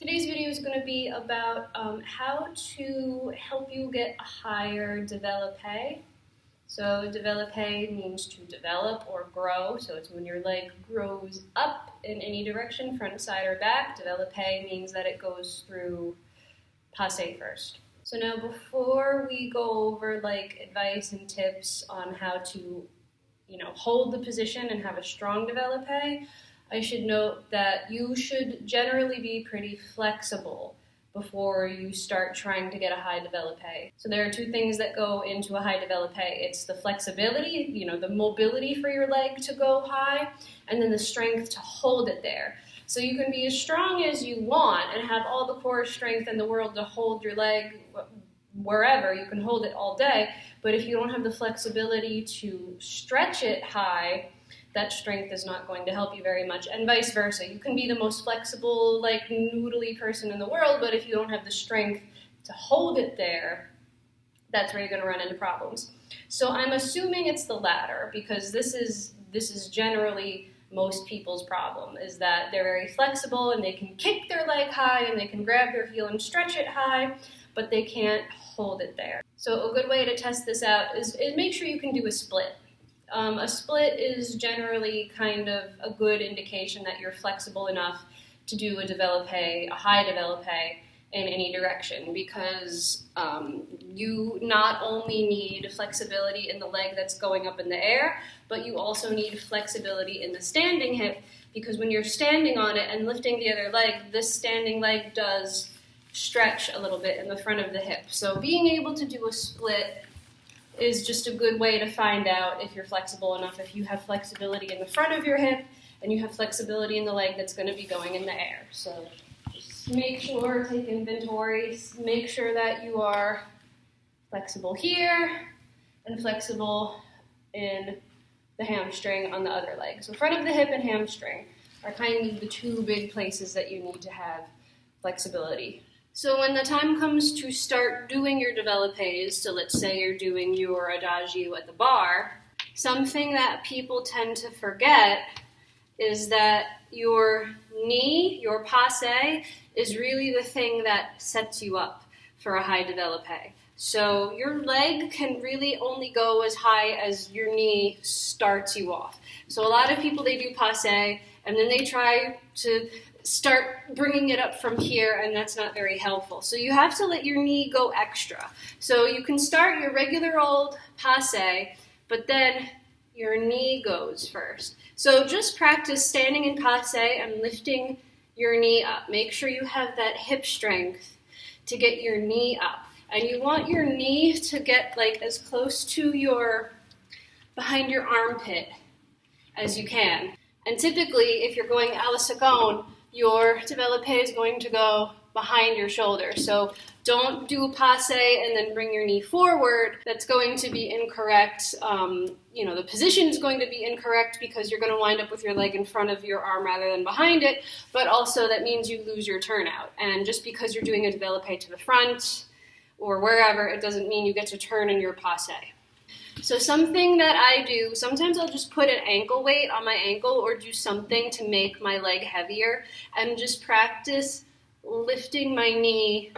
Today's video is going to be about how to help you get a higher développé. So développé means to develop or grow. So it's when your leg grows up in any direction, front, side, or back. Développé means that it goes through passé first. So now before we go over advice and tips on how to, hold the position and have a strong développé, I should note that you should generally be pretty flexible before you start trying to get a high développé. So there are two things that go into a high développé. It's the flexibility, the mobility for your leg to go high, and then the strength to hold it there. So you can be as strong as you want and have all the core strength in the world to hold your leg wherever. You can hold it all day, but if you don't have the flexibility to stretch it high, that strength is not going to help you very much, and vice versa. You can be the most flexible, noodly person in the world, but if you don't have the strength to hold it there, that's where you're going to run into problems. So I'm assuming it's the latter, because this is generally most people's problem, is that they're very flexible and they can kick their leg high and they can grab their heel and stretch it high, but they can't hold it there. So a good way to test this out is make sure you can do a split. A split is generally kind of a good indication that you're flexible enough to do a développé, a high développé, in any direction, because you not only need flexibility in the leg that's going up in the air, but you also need flexibility in the standing hip, because when you're standing on it and lifting the other leg, this standing leg does stretch a little bit in the front of the hip. So being able to do a split is just a good way to find out if you're flexible enough, if you have flexibility in the front of your hip and you have flexibility in the leg that's going to be going in the air. So just make sure, take inventory, make sure that you are flexible here and flexible in the hamstring on the other leg. So front of the hip and hamstring are kind of the two big places that you need to have flexibility. So when the time comes to start doing your développés, so let's say you're doing your adagio at the bar, something that people tend to forget is that your knee, your passé, is really the thing that sets you up for a high développé. So your leg can really only go as high as your knee starts you off. So a lot of people, they do passé, and then they try to start bringing it up from here, and that's not very helpful. So you have to let your knee go extra. So you can start your regular old passé, but then your knee goes first. So just practice standing in passé and lifting your knee up. Make sure you have that hip strength to get your knee up. And you want your knee to get as close to behind your armpit as you can. And typically, if you're going à la seconde, your développé is going to go behind your shoulder. So don't do a passé and then bring your knee forward. That's going to be incorrect. The position is going to be incorrect because you're going to wind up with your leg in front of your arm rather than behind it, but also that means you lose your turnout. And just because you're doing a développé to the front or wherever, it doesn't mean you get to turn in your passé. So something that I do, sometimes I'll just put an ankle weight on my ankle or do something to make my leg heavier and just practice lifting my knee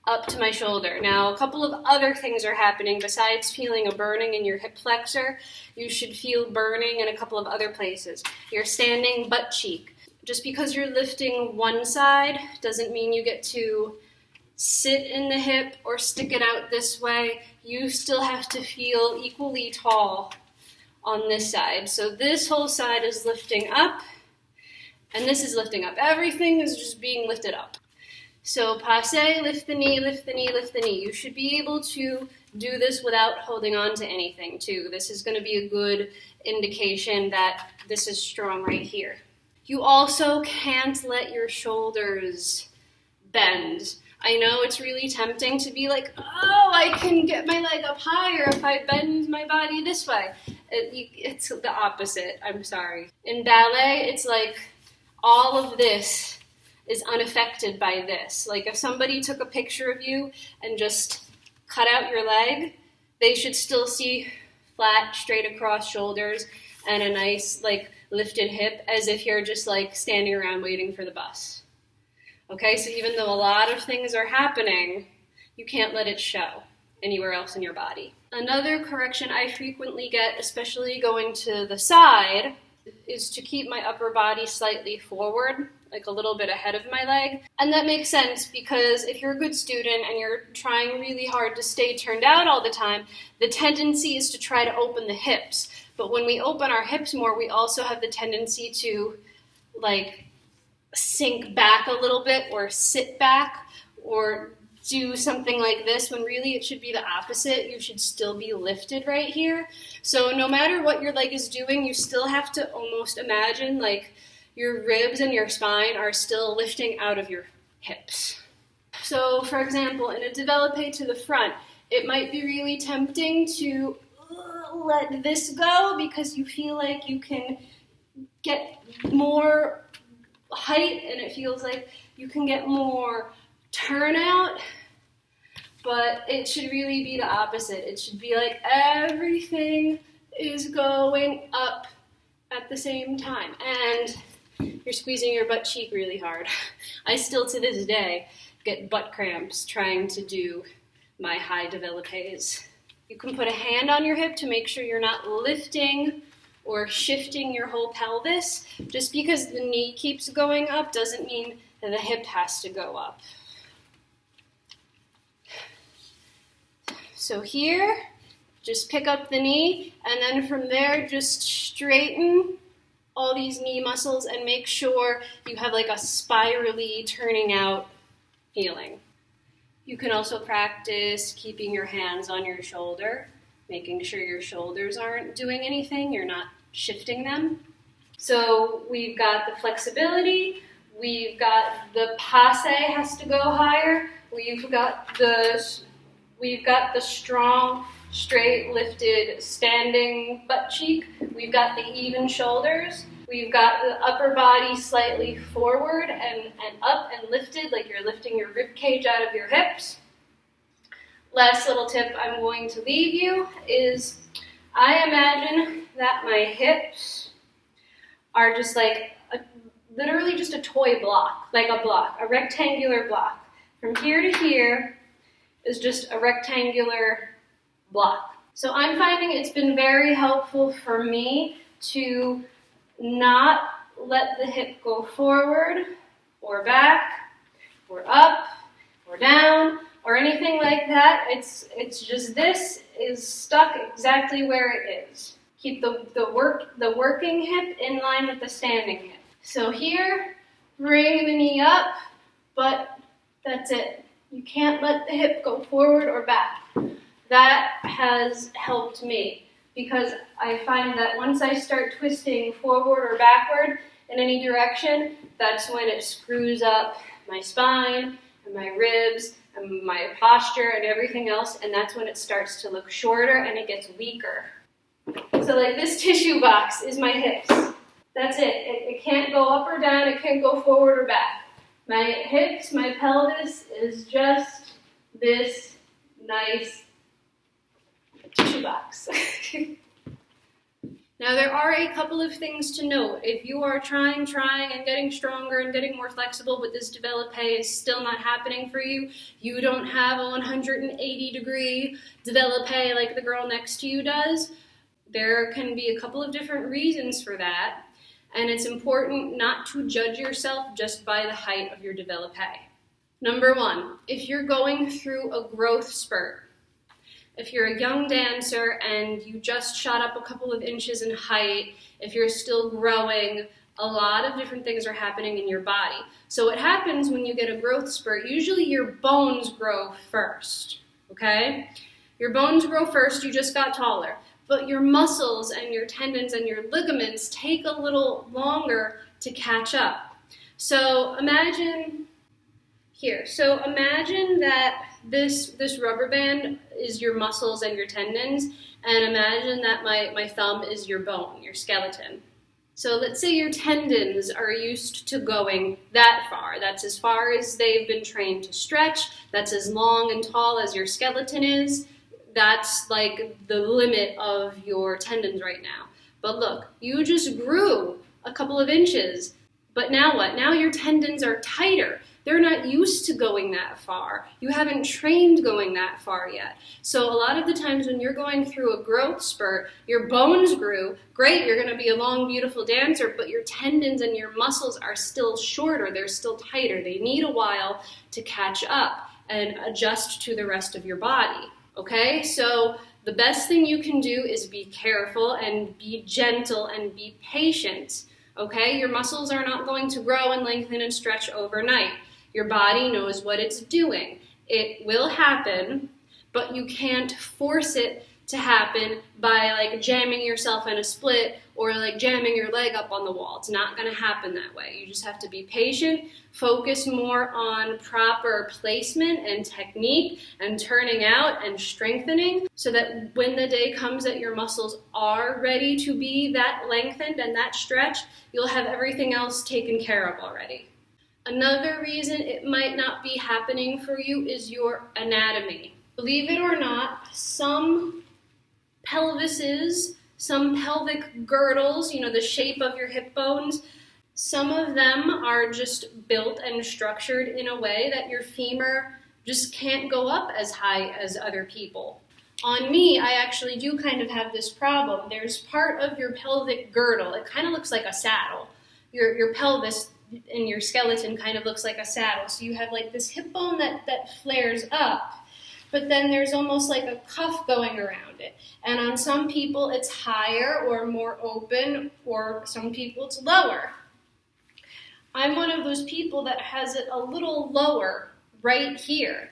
up to my shoulder. Now, a couple of other things are happening besides feeling a burning in your hip flexor. You should feel burning in a couple of other places. You're standing butt cheek. Just because you're lifting one side doesn't mean you get to sit in the hip or stick it out this way. You still have to feel equally tall on this side. So this whole side is lifting up, and this is lifting up. Everything is just being lifted up. So passé, lift the knee, lift the knee, lift the knee. You should be able to do this without holding on to anything too. This is going to be a good indication that this is strong right here. You also can't let your shoulders bend. I know it's really tempting to be like, oh, I can get my leg up higher if I bend my body this way. It's the opposite, I'm sorry. In ballet, it's like all of this is unaffected by this. Like if somebody took a picture of you and just cut out your leg, they should still see flat, straight across shoulders and a nice lifted hip as if you're just standing around waiting for the bus. Okay, so even though a lot of things are happening, you can't let it show anywhere else in your body. Another correction I frequently get, especially going to the side, is to keep my upper body slightly forward, like a little bit ahead of my leg. And that makes sense because if you're a good student and you're trying really hard to stay turned out all the time, the tendency is to try to open the hips. But when we open our hips more, we also have the tendency to like sink back a little bit or sit back or do something like this when really it should be the opposite. You should still be lifted right here. So no matter what your leg is doing, you still have to almost imagine like your ribs and your spine are still lifting out of your hips. So for example, in a développé to the front, it might be really tempting to let this go because you feel like you can get more height and it feels like you can get more turnout, but it should really be the opposite. It should be like everything is going up at the same time and you're squeezing your butt cheek really hard. I still to this day get butt cramps trying to do my high développés. You can put a hand on your hip to make sure you're not lifting or shifting your whole pelvis. Just because the knee keeps going up doesn't mean that the hip has to go up. So here, just pick up the knee, and then from there, just straighten all these knee muscles and make sure you have like a spirally turning out feeling. You can also practice keeping your hands on your shoulder, making sure your shoulders aren't doing anything, you're not shifting them. So we've got the flexibility, we've got the passe has to go higher, we've got the strong, straight, lifted, standing butt cheek, we've got the even shoulders, we've got the upper body slightly forward and up and lifted, like you're lifting your rib cage out of your hips. Last little tip I'm going to leave you is I imagine that my hips are just like literally just a toy block, like a rectangular block. From here to here is just a rectangular block. So I'm finding it's been very helpful for me to not let the hip go forward or back or up or down or anything like that. It's just this is stuck exactly where it is. Keep the working hip in line with the standing hip. So here, bring the knee up, but that's it. You can't let the hip go forward or back. That has helped me because I find that once I start twisting forward or backward in any direction, that's when it screws up my spine and my ribs and my posture and everything else, and that's when it starts to look shorter and it gets weaker. So like this tissue box is my hips. That's it. It can't go up or down, it can't go forward or back. My hips, my pelvis is just this nice tissue box. Now there are a couple of things to note. If you are trying and getting stronger and getting more flexible, but this développé is still not happening for you, you don't have a 180-degree développé like the girl next to you does, there can be a couple of different reasons for that. And it's important not to judge yourself just by the height of your développé. Number one, if you're going through a growth spurt, if you're a young dancer and you just shot up a couple of inches in height, if you're still growing, a lot of different things are happening in your body. So what happens when you get a growth spurt, usually your bones grow first, okay? Your bones grow first, you just got taller. But your muscles and your tendons and your ligaments take a little longer to catch up. So imagine here. So imagine that this rubber band is your muscles and your tendons, and imagine that my thumb is your bone, your skeleton. So let's say your tendons are used to going that far. That's as far as they've been trained to stretch. That's as long and tall as your skeleton is. That's like the limit of your tendons right now. But look, you just grew a couple of inches, but now what? Now your tendons are tighter. They're not used to going that far. You haven't trained going that far yet. So a lot of the times when you're going through a growth spurt, your bones grew, great, you're going to be a long, beautiful dancer, but your tendons and your muscles are still shorter, they're still tighter. They need a while to catch up and adjust to the rest of your body, okay? So the best thing you can do is be careful and be gentle and be patient, okay? Your muscles are not going to grow and lengthen and stretch overnight. Your body knows what it's doing. It will happen, but you can't force it to happen by like jamming yourself in a split or like jamming your leg up on the wall. It's not going to happen that way. You just have to be patient, focus more on proper placement and technique and turning out and strengthening so that when the day comes that your muscles are ready to be that lengthened and that stretched, you'll have everything else taken care of already. Another reason it might not be happening for you is your anatomy. Believe it or not, some pelvises, some pelvic girdles, you know, the shape of your hip bones, some of them are just built and structured in a way that your femur just can't go up as high as other people. On me, I actually do kind of have this problem. There's part of your pelvic girdle, it kind of looks like a saddle. Your pelvis and your skeleton kind of looks like a saddle. So you have like this hip bone that flares up, but then there's almost like a cuff going around it. And on some people it's higher or more open, or some people it's lower. I'm one of those people that has it a little lower right here.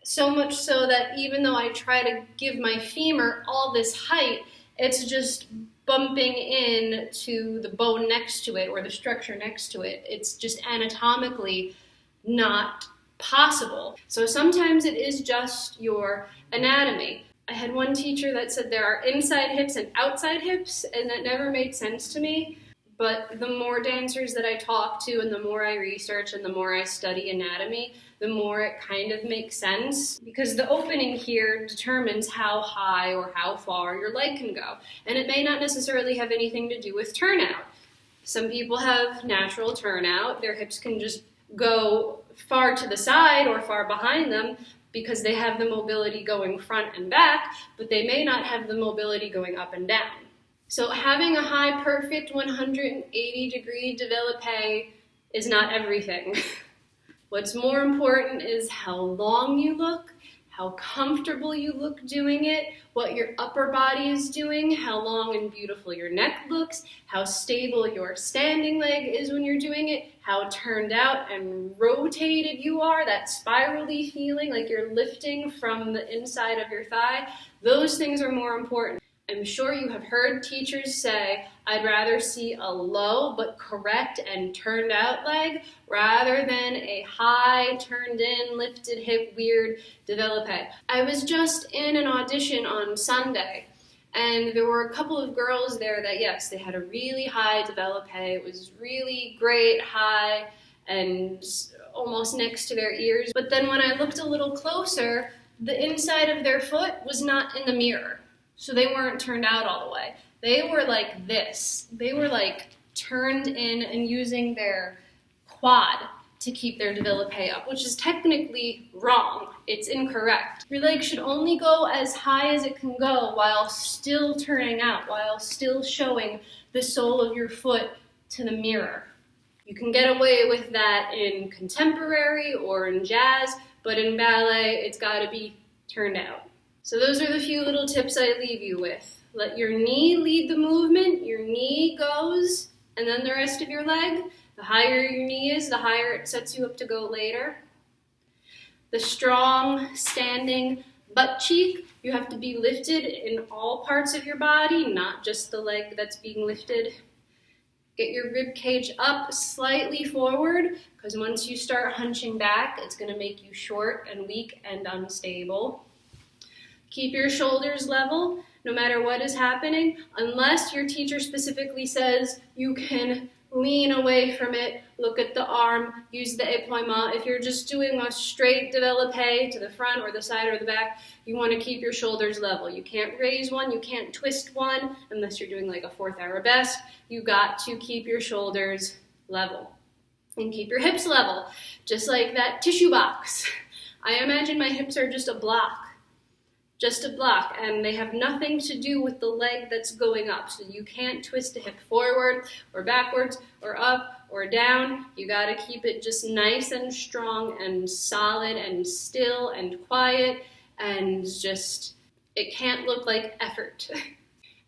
So much so that even though I try to give my femur all this height, it's just bumping in to the bone next to it or the structure next to it. It's just anatomically not possible. So sometimes it is just your anatomy. I had one teacher that said there are inside hips and outside hips, and that never made sense to me. But the more dancers that I talk to and the more I research and the more I study anatomy, the more it kind of makes sense, because the opening here determines how high or how far your leg can go. And it may not necessarily have anything to do with turnout. Some people have natural turnout. Their hips can just go far to the side or far behind them because they have the mobility going front and back, but they may not have the mobility going up and down. So having a high, perfect 180-degree développé is not everything. What's more important is how long you look, how comfortable you look doing it, what your upper body is doing, how long and beautiful your neck looks, how stable your standing leg is when you're doing it, how turned out and rotated you are, that spirally feeling like you're lifting from the inside of your thigh. Those things are more important. I'm sure you have heard teachers say, I'd rather see a low but correct and turned out leg rather than a high, turned in, lifted hip, weird développé. I was just in an audition on Sunday, and there were a couple of girls there that, yes, they had a really high développé. It was really great, high, and almost next to their ears. But then when I looked a little closer, the inside of their foot was not in the mirror. So they weren't turned out all the way. They were like this. They were like turned in and using their quad to keep their développé up, which is technically wrong. It's incorrect. Your leg should only go as high as it can go while still turning out, while still showing the sole of your foot to the mirror. You can get away with that in contemporary or in jazz, but in ballet, it's got to be turned out. So those are the few little tips I leave you with. Let your knee lead the movement, your knee goes, and then the rest of your leg. The higher your knee is, the higher it sets you up to go later. The strong, standing butt cheek, you have to be lifted in all parts of your body, not just the leg that's being lifted. Get your rib cage up slightly forward, because once you start hunching back, it's going to make you short and weak and unstable. Keep your shoulders level no matter what is happening, unless your teacher specifically says you can lean away from it, look at the arm, use the épaulement. If you're just doing a straight développé to the front or the side or the back, you want to keep your shoulders level. You can't raise one, you can't twist one, unless you're doing like a fourth arabesque. You got to keep your shoulders level. And keep your hips level, just like that tissue box. I imagine my hips are just a block, and they have nothing to do with the leg that's going up. So you can't twist a hip forward or backwards or up or down. You gotta keep it just nice and strong and solid and still and quiet, and just, it can't look like effort.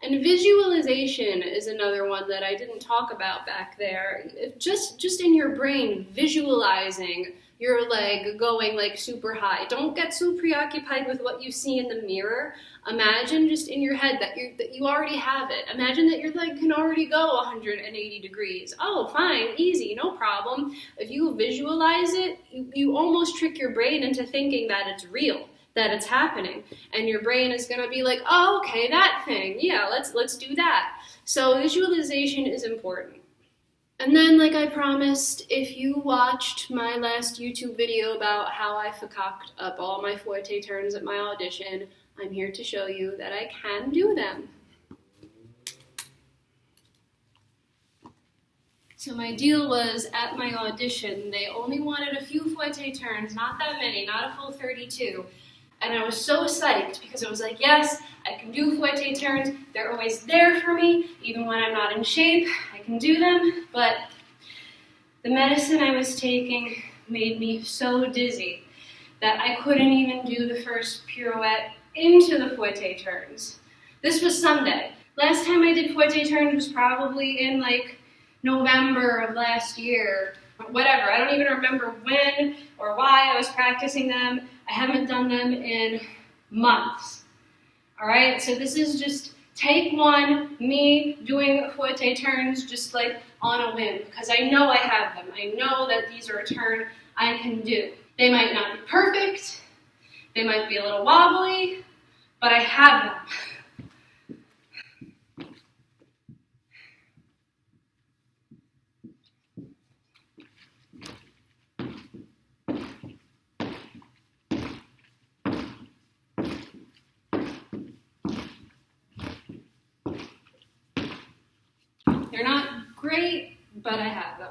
And visualization is another one that I didn't talk about back there. Just in your brain, visualizing your leg going like super high. Don't get so preoccupied with what you see in the mirror. Imagine just in your head that you already have it. Imagine that your leg can already go 180 degrees. Oh, fine, easy, no problem. If you visualize it, you almost trick your brain into thinking that it's real, that it's happening, and your brain is going to be like, oh, okay, that thing, yeah, let's do that. So visualization is important. And then, like I promised, if you watched my last YouTube video about how I fucked up all my fouetté turns at my audition, I'm here to show you that I can do them. So my deal was, at my audition, they only wanted a few fouetté turns, not that many, not a full 32. And I was so psyched because I was like, yes, I can do fouetté turns. They're always there for me, even when I'm not in shape. I can do them, but the medicine I was taking made me so dizzy that I couldn't even do the first pirouette into the fouetté turns. This was Sunday. Last time I did fouetté turns was probably in like November of last year. Whatever, I don't even remember when or why I was practicing them. I haven't done them in months. All right, so this is just take one, me doing fouetté turns just like on a whim, because I know I have them. I know that these are a turn I can do. They might not be perfect, they might be a little wobbly, but I have them. They're not great, but I have them.